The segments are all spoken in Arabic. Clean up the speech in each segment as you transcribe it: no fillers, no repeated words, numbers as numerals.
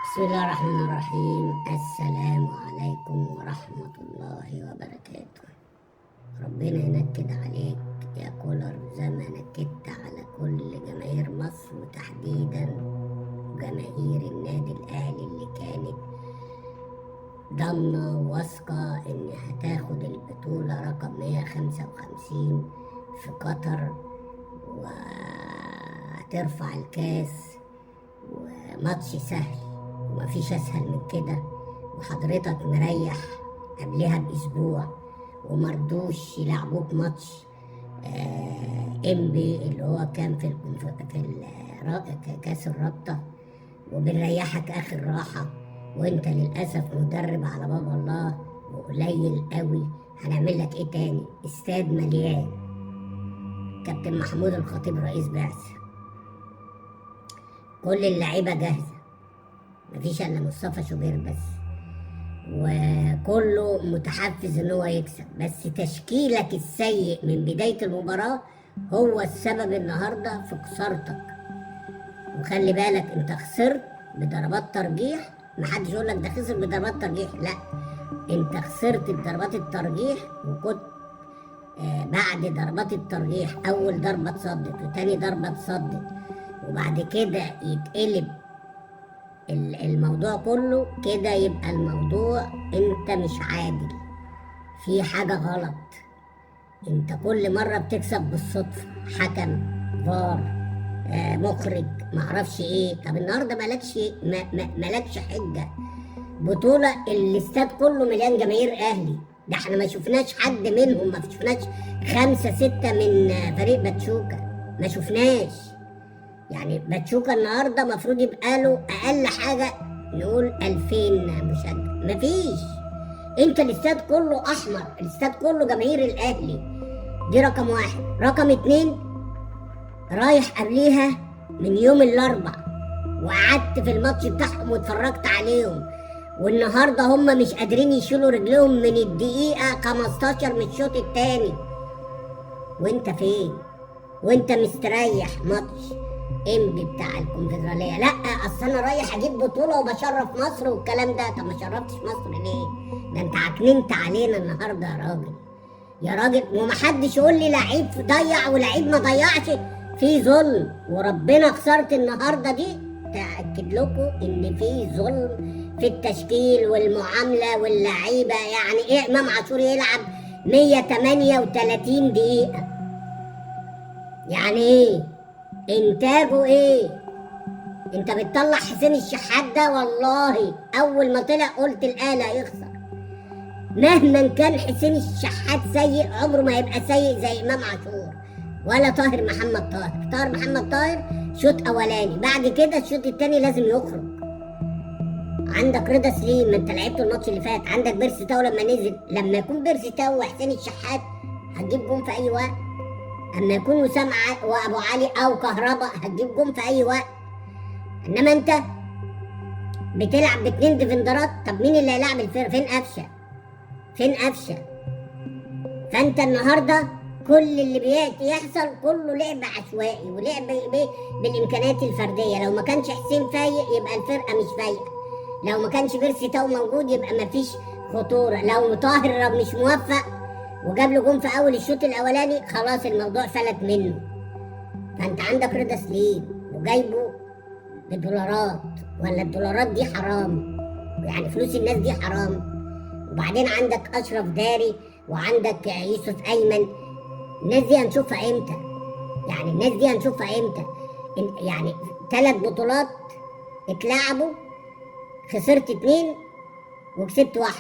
بسم الله الرحمن الرحيم. السلام عليكم ورحمة الله وبركاته. ربنا ينكد عليك يا كولر زي ما نكدت على كل جماهير مصر، وتحديدا جماهير النادي الأهلي اللي كانت ضامنة واثقة إن هتاخد البطولة رقم 155 في قطر وهترفع الكاس، وماتش سهل ومفيش اسهل من كده، وحضرتك مريح قبلها باسبوع ومرضوش يلعبوك ماتش انبي اللي هو كان في كاس الرابطة، وبنريحك اخر راحة، وانت للاسف مدرب على باب الله وقليل قوي. هنعمل لك ايه تاني؟ استاد مليان. كابتن محمود الخطيب رئيس بعثة، كل اللعيبة جاهزة، مفيش الا مصطفى شوبير بس، وكله متحفز ان هو يكسب. بس تشكيلك السيء من بداية المباراة هو السبب النهاردة في خسارتك. وخلي بالك انت خسرت بضربات ترجيح، محدش يقول لك ده خسر بضربات ترجيح، لا، انت خسرت بضربات الترجيح. وكنت بعد ضربات الترجيح اول ضربة اتصدت وتاني ضربة اتصدت، وبعد كده يتقلب الموضوع كله كده، يبقى الموضوع انت مش عادل، في حاجة غلط. انت كل مرة بتكسب بالصدفة، حكم، فار، مخرج، معرفش ايه. طب النهارده مالكش حجة. بطولة الاستاد كله مليان جماهير اهلي، ده احنا ما شفناش حد منهم، ما شفناش 5 6 من فريق باتشوكا، ما شفناش. يعني باتشوكا النهارده المفروض يبقى له اقل حاجه نقول 2000 مشجع، مفيش. انت الاستاد كله احمر، الاستاد كله جماهير الاهلي، دي رقم واحد. رقم 2، رايح قبليها من يوم الاربع وقعدت في الماتش بتاعهم واتفرجت عليهم، والنهارده هم مش قادرين يشيلوا رجلهم من الدقيقه 15 من الشوط الثاني. وانت فين؟ وانت مستريح ماتش انبي بتاع الكونفدراليه. لا، اصل انا رايح اجيب بطوله وبشرف مصر والكلام ده. طب ما شرفتش مصر ليه؟ ده انت عكننت علينا النهارده يا راجل، يا راجل. ومحدش يقول لي لعيب ضيع ولعيب ما ضيعش، في ظلم. وربنا خسرت النهارده دي تاكد لكم ان في ظلم في التشكيل والمعامله واللعيبه. يعني ايه امام عاشور يلعب 138 دقيقه؟ يعني ايه؟ انتاجه ايه؟ انت بتطلع حسين الشحات ده، والله اول ما طلع قلت الاهلي هيخسر. مهما كان حسين الشحات سيء، عمره ما هيبقى سيء زي امام عاشور ولا طاهر محمد طاهر. طاهر محمد طاهر شوط اولاني، بعد كده الشوط الثاني لازم يخرج. عندك رضا سليم، ما انت لعبته الماتش اللي فات. عندك بيرسي تاو لما نزل، لما يكون بيرسي تاو وحسين الشحات هتجيب جون في اي وقت. اما يكون وسام وابو علي او كهربا هتجيب جون في اي وقت. انما انت بتلعب باتنين ديفندرات. طب مين اللي هيلعب الفرقه؟ فين قفشه؟ فين قفشه؟ فانت النهارده كل اللي يحصل كله لعب عشوائي ولعب بالامكانيات الفرديه. لو ما كانش حسين فايق يبقى الفرقه مش فايقه، لو ما كانش بيرسي تاو موجود يبقى ما فيش خطوره، لو طاهر مش موفق وجاب له جون في اول الشوط الاولاني خلاص الموضوع فلت منه. فانت عندك رضا سليم وجايبه بدولارات، ولا الدولارات دي حرام؟ يعني فلوس الناس دي حرام. وبعدين عندك اشرف داري وعندك يوسف ايمن. الناس دي هنشوفها امتى؟ يعني الناس دي هنشوفها امتى؟ يعني 3 بطولات اتلعبوا، خسرت 2 وكسبت 1.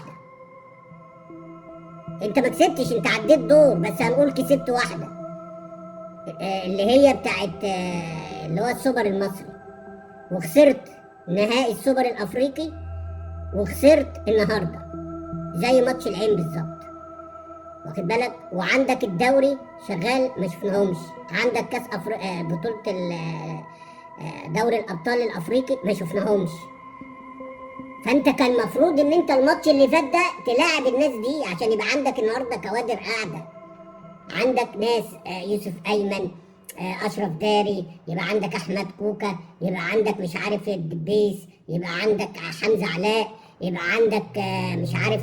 انت ما كسبتش، انت عديت دور بس، هنقول كسبت 1 اللي هي بتاعت اللي هو السوبر المصري، وخسرت نهائي السوبر الافريقي، وخسرت النهارده زي ماتش العين بالظبط، واخد بالك؟ وعندك الدوري شغال ما شفناهمش، عندك كاس بطوله دوري الابطال الافريقي ما شفناهمش. فانت كان المفروض ان انت الماتش اللي فات ده تلاعب الناس دي عشان يبقى عندك النهارده كوادر قاعده. عندك ناس يوسف ايمن، اشرف داري، يبقى عندك احمد كوكا، يبقى عندك مش عارف الدبيس، يبقى عندك حمزه علاء، يبقى عندك مش عارف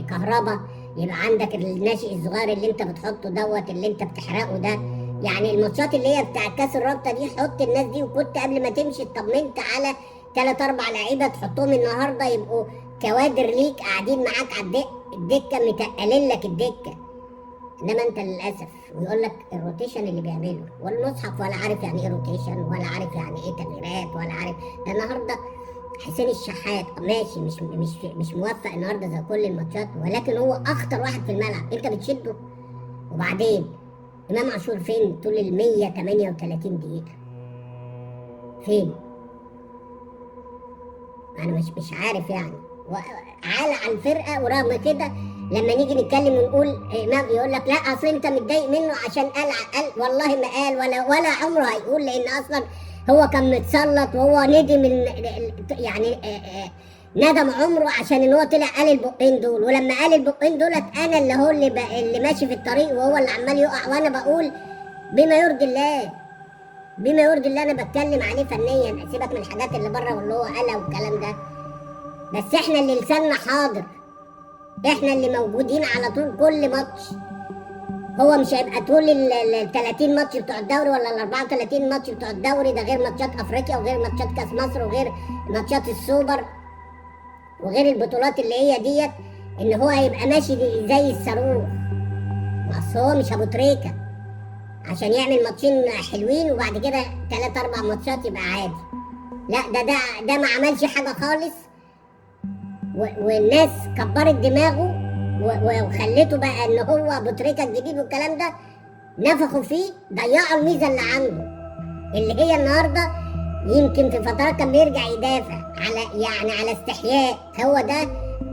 كهربا، يبقى عندك الناشئ الصغير اللي انت بتحطه دوت اللي انت بتحرقه ده. يعني الماتشات اللي هي بتاع كاس الرابطه دي حط الناس دي، وكنت قبل ما تمشي اطمنت على 3 4 لعيبه تحطهم النهارده يبقوا كوادر ليك قاعدين معاك على الدكه متقلين لك الدكه. انما انت للاسف ويقول لك الروتيشن اللي بيعمله والمصحف ولا عارف يعني ايه روتيشن ولا عارف يعني ايه تغييرات ولا عارف. ده النهارده حسين الشحات ماشي مش موفق النهارده زي كل الماتشات، ولكن هو اخطر واحد في الملعب، انت بتشده. وبعدين امام عاشور فين طول ال 138 دقيقه؟ فين؟ انا مش عارف يعني. عالة على الفرقه، ورغم كده لما نيجي نتكلم ونقول امام يقول لك لا اصل انت متضايق منه عشان قال والله ما قال ولا عمره هيقول، لان اصلا هو كان متسلط وهو ندم يعني ندم عمره عشان ان هو طلع قال البقين دول. ولما قال البقين دولت انا اللي ماشي في الطريق وهو اللي عمال يقع، وانا بقول بما يرضي الله بما يرضي الله. انا بتكلم عليه فنيا، سيبك من الحاجات اللي بره واللي هو قالها والكلام ده. بس احنا اللي لساننا حاضر، احنا اللي موجودين على طول كل ماتش. هو مش هيبقى طول ال 30 ماتش بتوع الدوري ولا ال 34 ماتش بتوع الدوري، ده غير ماتشات افريقيا وغير ماتشات كاس مصر وغير ماتشات السوبر وغير البطولات اللي هي ديت، ان هو هيبقى ماشي زي الصاروخ. بس هو مش ابو تريكه عشان يعمل ماتشين حلوين وبعد كده 3 4 ماتشات يبقى عادي. لا، ده ما عملش حاجه خالص، والناس كبرت دماغه وخلته بقى ان هو ابو تريكه الجديد والكلام ده. نفخوا فيه، ضيعوا الميزه اللي عنده اللي هي النهارده. يمكن في فترات كان بيرجع يدافع على استحياء. هو ده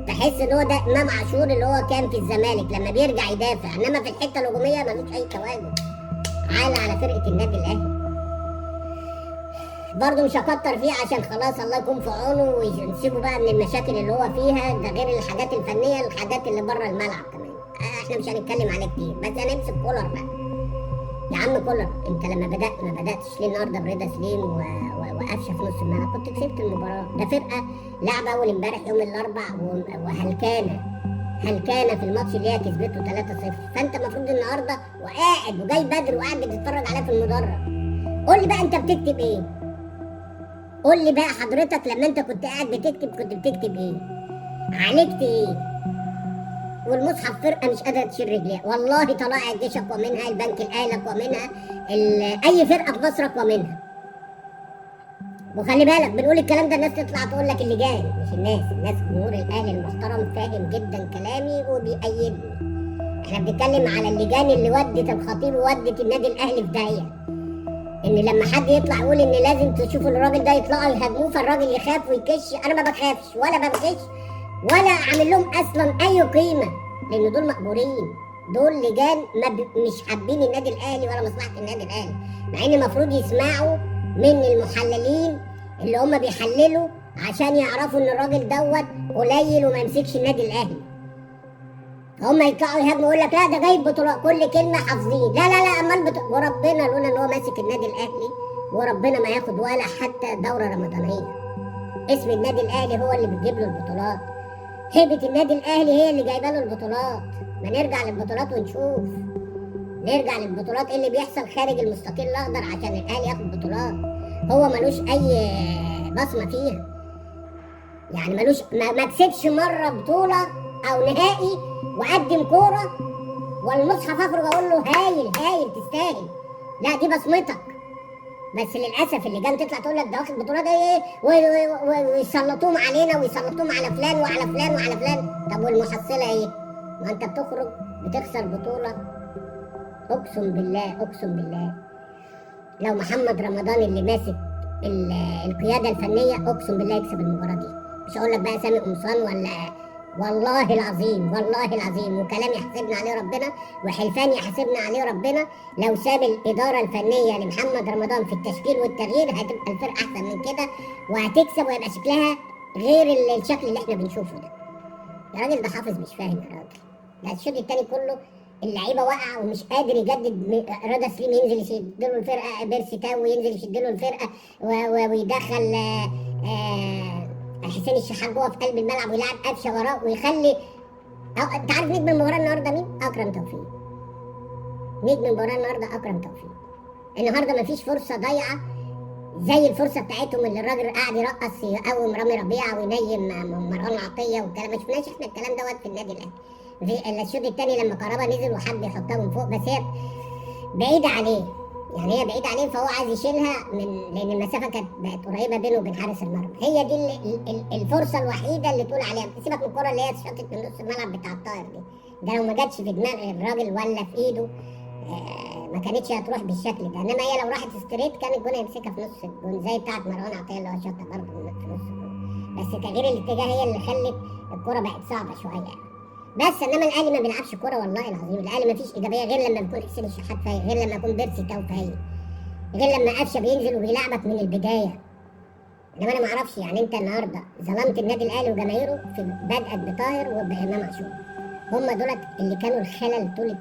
تحس ان هو ده امام عاشور اللي هو كان في الزمالك لما بيرجع يدافع، انما في الحته الهجوميه ملوش اي تواجد. على فرقه النادي الاهلي برضه مش هكتر فيه عشان خلاص الله يكون في عونه ونسيبه بقى من المشاكل اللي هو فيها. ده غير الحاجات الفنيه، الحاجات اللي بره الملعب كمان احنا مش هنتكلم عليه كتير. بس هنمسك كولر بقى. يا عم كولر، انت لما ما بداتش ليه النهارده برضا سليم وقفشه في نص الملعب؟ كنت كسبت المباراه. ده فرقه لعبه اول امبارح يوم الاربع هلكانه في الماتش اللي هي كسبته 3-0. فانت المفروض النهارده وقاعد وجاي بدري وقاعد بتتفرج عليها في المدرج. قول لي بقى انت بتكتب ايه؟ قول لي بقى حضرتك لما انت كنت قاعد بتكتب كنت بتكتب ايه؟ عالجت ايه؟ والمصحف فرقه مش قادره تشيل رجليها. والله طلائع الجيش اقوى منها، البنك الاهلي اقوى منها، اي فرقه في مصر اقوى منها. وخلي بالك بنقول الكلام ده الناس تطلع تقول لك اللجان، مش الناس جمهور الاهلي المحترم فاهم جدا كلامي وبيأيدني. احنا بنتكلم على اللجان اللي ودت الخطيب وودت النادي الاهلي في داهيه. ان لما حد يطلع يقول ان لازم تشوفوا الراجل ده يطلعوا يهاجموه فالراجل يخاف ويكش، انا ما بخافش ولا ببكش ولا اعمل لهم اصلا اي قيمه، لان دول مقبورين. دول لجان مش حابين النادي الاهلي ولا مصلحه النادي الاهلي، مع ان المفروض يسمعوا من المحللين اللي هم بيحللوا عشان يعرفوا ان الراجل دوت قليل وما يمسكش النادي الاهلي. هم يطلعوا يهاجموا يقول لك لا ده جايب بطولات، كل كلمه حافظين. لا امال وربنا لولا ان هو ماسك النادي الاهلي وربنا ما ياخد ولا حتى دوره رمضانيه. اسم النادي الاهلي هو اللي بيجيب له البطولات، هيبه النادي الاهلي هي اللي جايبه له البطولات. ما نرجع للبطولات ونشوف، نرجع للبطولات ايه اللي بيحصل خارج المستطيل الاخضر عشان الاهلي ياخد بطولات. هو ملوش اي بصمه فيها، يعني ملوش ما كسبش مره بطوله او نهائي وقدم كوره والمصحف افرج اقول له هايل تستاهل. لا دي بصمتك. بس للاسف اللجان تطلع تقول لك ده واخد بطولات ايه ويسلطوهم علينا ويسلطوهم على فلان وعلى فلان وعلى فلان. طب والمحصله ايه؟ ما انت بتخرج بتخسر بطوله. اقسم بالله لو محمد رمضان اللي ماسك القياده الفنيه اقسم بالله يكسب المباراه دي. مش هقول لك بقى سامي قمصان ولا والله العظيم وكلام يحاسبنا عليه ربنا وحلفان يحاسبنا عليه ربنا. لو ساب الاداره الفنيه لمحمد رمضان في التشكيل والتغيير هتبقى الفرقه احسن من كده وهتكسب ويبقى شكلها غير الشكل اللي احنا بنشوفه ده. يا راجل ده حافظ مش فاهم يا راجل. ده الشوط التاني كله اللعيبه واقعه ومش قادر يجدد. رضا سليم ينزل يشد له الفرقه، بيرسي تاو ينزل يشد له الفرقه ويدخل حسين الشحات جوه في قلب الملعب ويلعب قفشه وراه ويخلي. انت عارف نجم المباراه النهارده مين؟ اكرم توفيق. نجم المباراه النهارده اكرم توفيق. النهارده مفيش فرصه ضايعه زي الفرصه بتاعتهم اللي الراجل قاعد يرقص يقوم رامي ربيعه وينيم مروان عطيه والكلام. ما شفناش احنا الكلام دوت في النادي الاهلي. في الشوط الثاني لما كهربا نزل وحب يحطها من فوق، بس هي بعيده عليه، يعني هي بعيده عليه فهو عايز يشيلها لان المسافه كانت بقت قريبه بينه وبين حارس المرمى. هي دي الفرصه الوحيده اللي تقول عليها. سيبك من الكره اللي هي اتشاطت من نص الملعب بتاع الطاير دي، ده لو ما جاتش في دماغ الراجل ولا في ايده ما كانتش هتروح بالشكل ده. انما هي لو راحت ستريت كان الجون هيمسكها في نص الجون زي بتاعت مروان عطيه اللي هو شاطها برضه في نص الجون. بس تغيير الاتجاه هي اللي خلت الكره بقت صعبه شويه يعني. بس انما الاهلي ما بيلعبش كوره والله العظيم. الاهلي ما فيش ايجابيه غير لما بيكون حسين الشحات فايق، غير لما يكون بيرسي تاو فايق، غير لما قفشه بينزل وبيلعبك من البدايه. انما انا ما اعرفش يعني انت النهارده ظلمت النادي الاهلي وجماهيره في بدأت بطاهر وبامام عاشور. هم دولت اللي كانوا الخلل طول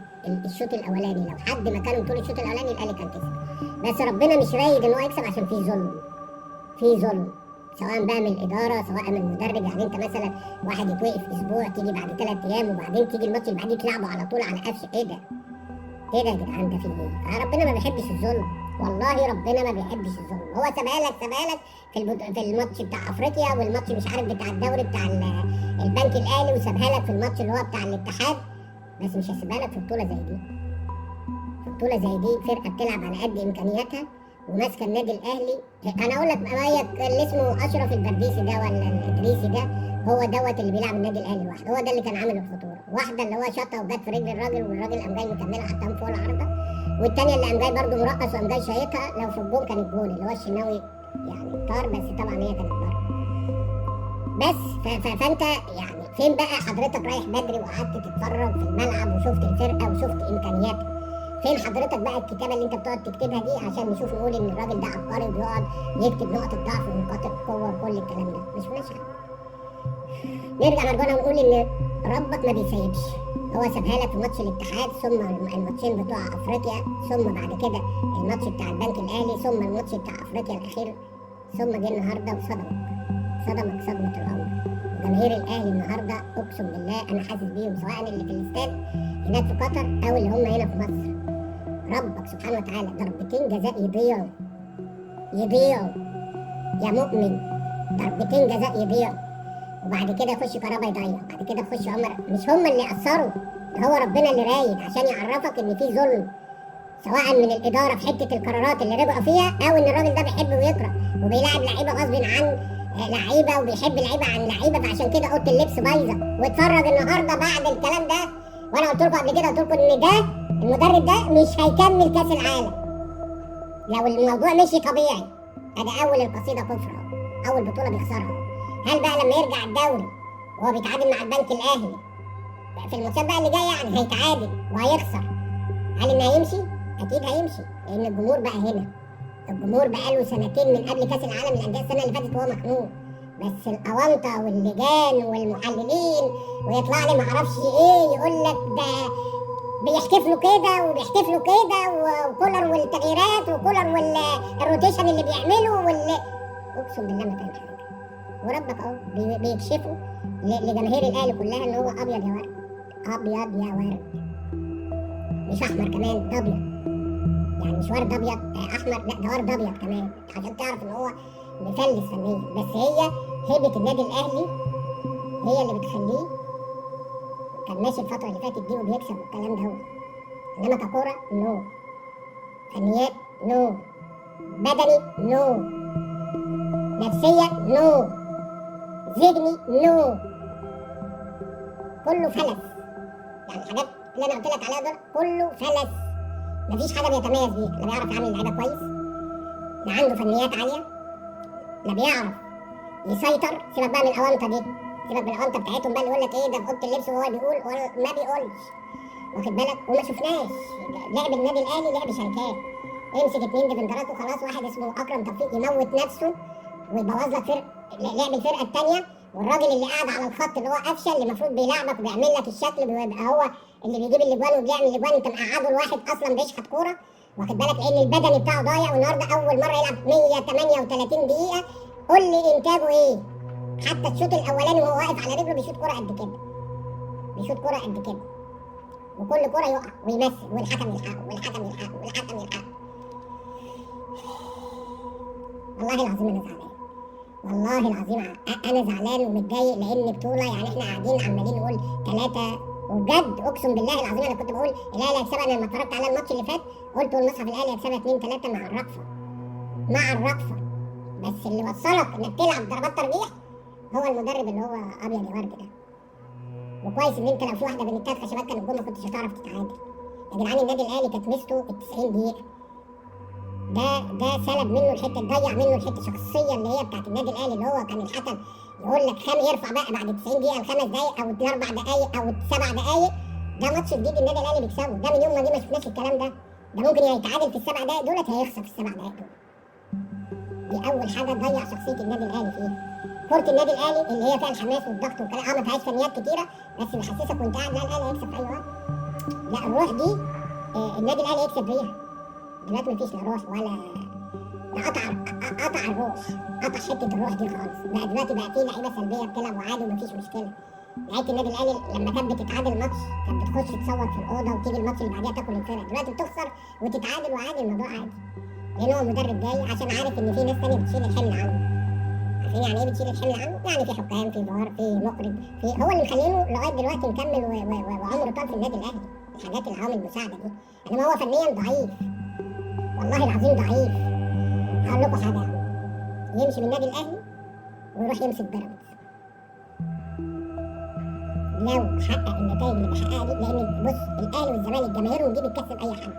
الشوط الاولاني. لو حد مكانهم طول الشوط الاولاني الاهلي كان كسب. بس ربنا مش رايد ان هو يكسب عشان في ظلم. في ظلم سواء بقى من الاداره سواء من المدرب. يعني انت مثلا واحد يتوقف اسبوع تيجي بعد 3 ايام وبعدين تيجي الماتش اللي بعديه تلعبه على طول على قفش. ايه ده؟ ايه ده يا جدعان؟ ده في ايه؟ ربنا ما بيحبش الظلم، والله ربنا ما بيحبش الظلم. هو سابها لك في الماتش بتاع افريقيا والماتش مش عارف بتاع الدوري بتاع البنك الاهلي، وسابها لك في الماتش اللي هو بتاع الاتحاد. بس مش هسيبها لك في بطوله زي دي. في بطوله زي دي فرقه بتلعب على قد امكانياتها وماسكه النادي الاهلي. انا اقول لك اللي اسمه اشرف البرديسي ده ولا الادريسي ده هو دوت اللي بيلعب النادي الاهلي لوحده. هو ده اللي كان عامل الخطوره. واحده اللي هو شاطها وجت في رجل الراجل والراجل قام جاي مكملها حتى فوق العارضه، والثانيه اللي قام جاي برده مرقص وقام جاي شايطها. لو في الجون كان الجون اللي هو الشناوي يعني طار، بس طبعا هي كانت بره. بس فانت يعني فين بقى حضرتك رايح بدري وقعدت تتفرج في الملعب وشفت الفرقه وشفت امكانياتها؟ فين حضرتك بقى الكتابه اللي انت بتقعد تكتبها دي عشان نشوف نقول ان الراجل ده عبقري وبيقعد يكتب نقط الضعف ونقاط القوه وكل الكلام ده؟ مش حاجه. نرجع مرجعنا ونقول ان ربك ما بيسيبش. هو سابها لك في ماتش الاتحاد ثم الماتشين بتوع افريقيا ثم بعد كده الماتش بتاع البنك الاهلي ثم الماتش بتاع افريقيا الاخير ثم جه النهارده وصدمك صدمه العمر. جماهير الاهلي النهارده اقسم بالله انا حاسس بيهم سواء اللي في الاستاد هناك في قطر او اللي هم هنا في مصر. ربك سبحانه وتعالى ضربتين جزاء يضيعوا يا مؤمن. ضربتين جزاء يضيعوا وبعد كده يخش كهربا يضيع، بعد كده يخش عمر. مش هم اللي اثروا، ده هو ربنا اللي رايد عشان يعرفك ان في ظلم سواء من الاداره في حته القرارات اللي رجعوا فيها او ان الراجل ده بيحب ويكره وبيلاعب لعيبه غصب عن لعيبه وبيحب لعيبه عن لعيبه. فعشان كده اوضه اللبس بايظه. واتفرج النهارده بعد الكلام ده، وانا قلت لكم قبل كده قلت لكم ان ده المدرب ده مش هيكمل كاس العالم لو الموضوع مشي طبيعي. ادي اول القصيده كفر، اول بطوله بيخسرها. هل بقى لما يرجع الدوري وهو بيتعادل مع البنك الاهلي في الماتشات بقى اللي جايه يعني هيتعادل وهيخسر، هل انه هيمشي؟ اكيد هيمشي لان الجمهور بقى هنا. الجمهور بقى له سنتين من قبل كاس العالم للانديه السنه اللي فاتت وهو مخنوق. بس الاونطه واللجان والمحللين ويطلع لي معرفش ايه يقول لك ده بيحتفلوا كده وبيحتفلوا كده وكولر والتغييرات وكولر والروتيشن اللي بيعملوا اقسم بالله ما تعمل حاجه. وربك اهو بيكشفوا لجماهير الاهلي كلها ان هو ابيض يا ورد. ابيض يا ورد مش احمر كمان، ده ابيض. يعني مش ورد ابيض احمر، لا ده ورد ابيض كمان عشان تعرف ان هو مفلس فنيا. بس هي هيبه النادي الاهلي هي اللي بتخليه كان ماشي الفتره اللي فاتت دي وبيكسب والكلام ده. هو انما ككوره نو، فنيات نو، بدني نو، نفسيه نو، ذهني نو، كله فلس. يعني الحاجات اللي انا قلت لك عليها دول كله فلس. مفيش حاجه بيتميز بيها. لا بيعرف يعمل لعيبه كويس، لا عنده فنيات عاليه، لا بيعرف يسيطر. سيبك بقى من الاونطه دي، سيبك من الاونطه بتاعتهم بقى اللي يقول لك ايه ده في اوضه اللبس وهو بيقول ما بيقولش، واخد بالك؟ وما شفناش لعب النادي الاهلي لعب شركات. يمسك 2 ديفندرات وخلاص، واحد اسمه اكرم توفيق يموت نفسه ويبوظ لك لعب الفرقه الثانيه والراجل اللي قاعد على الخط اللي هو قفشه اللي المفروض بيلعبك وبيعمل لك الشكل بيبقى هو اللي بيجيب الاجوان وبيعمل الاجوان، انت مقعده لواحد اصلا بيشحت كوره، واخد بالك، لان البدني بتاعه ضايع، والنهارده اول مره يلعب 138 دقيقه. قول لي انتاجه ايه؟ حتى الشوط الاولاني وهو واقف على رجله بيشوط كوره قد كده، بيشوط كوره قد كده، وكل كوره يقع ويمثل والحكم يلحقه والحكم يلحقه والحكم يلحقه. والله العظيم انا زعلان، والله العظيم انا زعلان ومتضايق، لان بطوله يعني احنا قاعدين عمالين نقول ثلاثه، وبجد اقسم بالله العظيم انا كنت بقول الاهلي هيكسبها. انا لما اتفرجت على الماتش اللي فات قلت والمصحف الاهلي هيكسبها 2-3 مع الرأفه، مع الرأفه. بس اللي وصلك انك تلعب ضربات ترجيح هو المدرب اللي هو ابيض يا ورد ده. وكويس ان انت لو في واحده بين الثلاث خشبات كان الجول ما كنتش هتعرف تتعادل. يا جدعان النادي الاهلي كانت ميزته ال 90 دقيقه، ده سلب منه الحته، ضيع منه الحته الشخصيه اللي هي بتاعت النادي الاهلي، اللي هو كان الحكم يقول لك يرفع بقى بعد 90 دقيقه ل5 دقائق او 4 دقائق او 7 دقائق. ده ماتش جديد النادي الاهلي بيكسبه، ده من يوم ما جه ما شفناش الكلام ده. ده ممكن يتعادل في ال7 دقائق دولت، هيخسر في ال7 دقائق دول. دي اول حاجه تضيع شخصيه النادي الاهلي فيها. كره النادي الاهلي اللي هي فيها الحماس والضغط والكلام، ما فيهاش فنيات كتيره، بس بيحسسك وانت قاعد لا الاهلي هيكسب في اي وقت. لا الروح دي النادي الاهلي يكسب بيها. دلوقتي مفيش لا روح ولا قطع الروح، قطع حته الروح دي خالص. بقى دلوقتي بقى في لعيبه سلبيه بتلعب وعادي ومفيش مشكله. لعيبه النادي الاهلي لما كانت بتتعادل ماتش كانت بتخش تصوت في الاوضه وتيجي الماتش اللي بعديها تاكل الفرق. دلوقتي بتخسر وتتعادل وعادي، الموضوع عادي، لان هو مدرب جاي عشان عارف ان في ناس ثانيه بتشيل الحمل عنه. عارفين يعني ايه بتشيل الحمل عنه؟ يعني في حكام، في فار، في مخرج، في هو اللي مخلينه لغايه دلوقتي مكمل وعمره طال في النادي الاهلي. الحاجات العوامل المساعده دي، انما هو فنيا ضعيف، والله العظيم ضعيف. هقول لكم حاجه، يمشي من النادي الاهلي ويروح يمسك بيراميدز لو حقق النتائج اللي بيحققها دي. لان بص الاهلي والزمالك جماهيرهم دي بتكسب اي حد،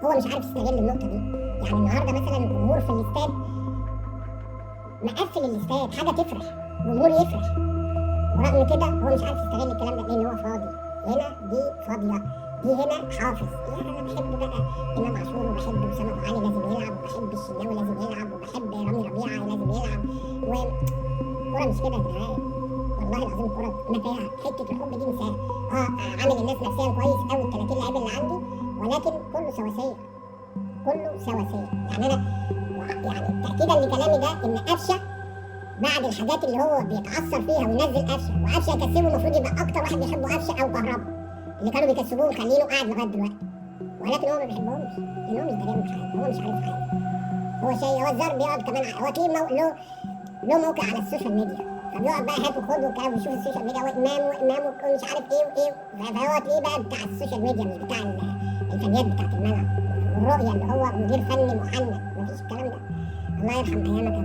هو مش عارف يستغل النقطه دي. يعني النهارده مثلا الجمهور في الاستاد مقفل الاستاد، حاجه تفرح، الجمهور يفرح، ورغم كده هو مش عارف يستغل الكلام ده لان هو فاضي. هنا دي فاضيه، دي هنا حافظ. يعني انا بحب بقى امام عاشور، وبحب اسامه ابو علي لازم يلعب، وبحب الشناوي لازم يلعب، وبحب رامي ربيعه لازم يلعب. الكوره مش كده يا جدعان، والله العظيم الكوره متاهه. حته الحب دي مساهه. عامل الناس نفسيا كويس قوي ال 30 لعيب اللي عندي، ولكن كله سواسيه، كله سواسيه. يعني انا يعني تاكيدا لكلامي ده ان قفشه بعد الحاجات اللي هو بيتعثر فيها وينزل قفشه، وقفشه يكسبه المفروض يبقى اكتر واحد بيحبه قفشه او كهربا اللي كانوا بيكسبوه مخلينه قاعد لغايه دلوقتي، ولكن هو ما بيحبهمش لان هو مش داري حاجه، هو مش عارف حاجه. هو شيء، هو الزار بيقعد كمان، هو تلاقيه له موقع على السوشيال ميديا، فبيقعد بقى هات وخد والكلام ويشوف السوشيال ميديا وامام ومش عارف ايه وايه. فهو تلاقيه بقى بتاع السوشيال ميديا مش بتاع الفنيات بتاعت الملعب والرؤيه، اللي هو مدير فني محنك، مفيش الكلام ده. الله يرحم ايامك يا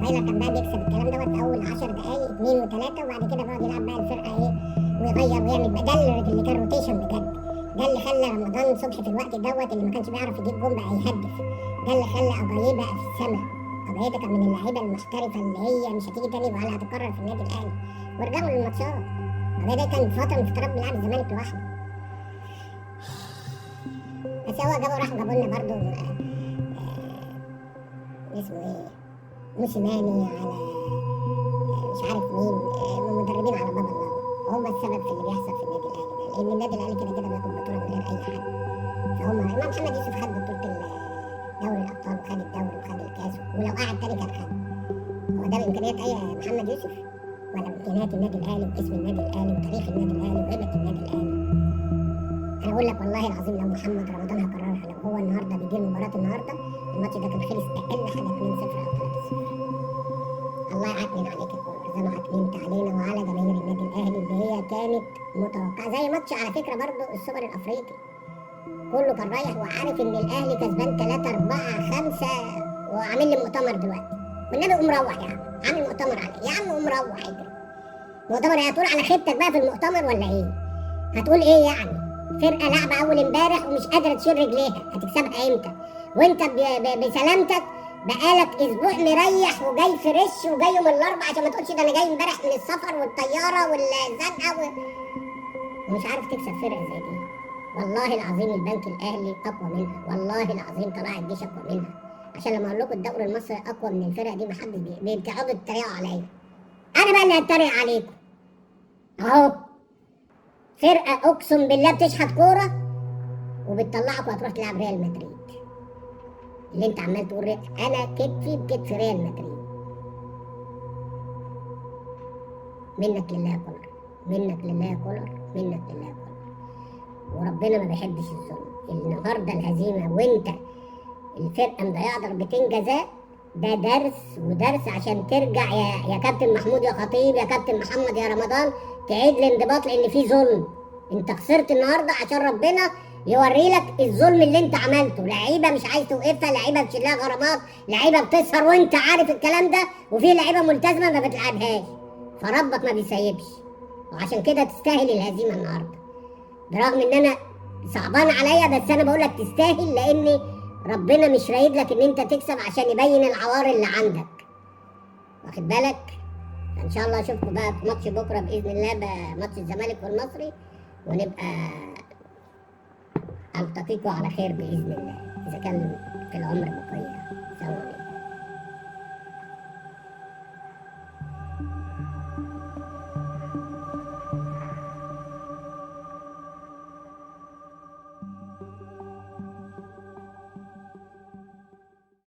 فايلر كان بقى بيكسب الكلام دوت في اول 10 دقائق 2 و3، وبعد كده بقى يلعب بقى الفرقه ايه ويغير ويعمل بقى. ده اللي كان روتيشن بجد، ده اللي خلى رمضان صبحي في الوقت دوت اللي ما كانش بيعرف يجيب جون بقى يهدف. ده اللي خلى اجاييه بقى في السما. اجاييه ده كان من اللعيبه المحترفه اللي هي مش هتيجي تاني ولا هتتكرر في النادي الاهلي. ورجعوا للماتشات، اجاييه ده كان فتره من فترات بيلعب الزمالك لوحده، بس هو جابوا لنا برضه اسمه ايه موسيماني، على مش عارف مين، مدربين على باب الله، هم السبب في اللي بيحصل في النادي الاهلي ده. لان النادي الاهلي كده كده بياخد بطوله من غير اي حد. فهم امام محمد يوسف خد بطوله دوري الابطال وخد الدوري وخد الكاس، ولو قعد تاني كان خد. هو ده بامكانيات اي محمد يوسف ولا بامكانيات النادي الاهلي واسم النادي الاهلي وتاريخ النادي الاهلي وهيبه النادي الاهلي؟ انا اقول لك والله العظيم لو محمد رمضان هكررها، لو هو النهارده بيدير مباراه النهارده الماتش ده كان خلص اقل حاجه 2-0 او 3-0. الله يعكنن عليك يا كوره، زي ما عكننت علينا وعلى جماهير النادي الاهلي اللي هي كانت متوقعه. زي ماتش على فكره برضو السوبر الافريقي، كله كان رايح وعارف ان الاهلي كسبان 3-4-5 وعامل لي مؤتمر دلوقتي. والنبي قوم روح يا عم، عامل مؤتمر على يا عم؟ قوم روح اجري. مؤتمر ايه؟ هتقول على خيبتك بقى في المؤتمر ولا ايه؟ هتقول ايه يعني؟ فرقه لعبه اول امبارح ومش قادره تشيل رجليها، هتكسبها امتى؟ وانت بسلامتك بقالك اسبوع مريح وجاي فريش وجاي يوم الاربعاء، عشان ما تقولش ده انا جاي امبارح من السفر والطياره والزنقه ومش عارف تكسب فرقه زي دي. والله العظيم البنك الاهلي اقوى منها، والله العظيم طلائع الجيش اقوى منها. عشان لما اقول لكم الدوري المصري اقوى من الفرقه دي محدش بيتقعدوا يتريقوا عليا. انا بقى اللي هتريق عليكم. اهو فرقه اقسم بالله بتشحت كوره وبتطلعك وهتروح تلعب ريال مدريد. اللي انت عمال تقول انا كتفي بكتف ريال مدريد. منك لله يا كولر، منك لله يا كولر، منك لله يا كولر. وربنا ما بيحبش الظلم. النهارده الهزيمه وانت الفرقه مضيعه ضربتين جزاء، ده درس ودرس عشان ترجع يا كابتن محمود يا خطيب يا كابتن محمد يا رمضان تعيد الانضباط، لان في ظلم. انت خسرت النهارده عشان ربنا يوري لك الظلم اللي انت عملته. لعيبه مش عايز توقفها، لعيبه بتشيلها غرامات، لعيبه بتسهر وانت عارف الكلام ده، وفي لعيبه ملتزمه ما بتلعبهاش. فربك ما بيسيبش، وعشان كده تستاهل الهزيمه النهارده. برغم ان انا صعبان عليا، بس انا بقول لك تستاهل، لان ربنا مش رايد لك ان انت تكسب عشان يبين العوار اللي عندك، واخد بالك؟ ان شاء الله اشوفكم بقى في ماتش بكره باذن الله، ماتش الزمالك والمصري، ونبقى التقيكم على خير باذن الله اذا كان في العمر بقيه. سلام عليكم.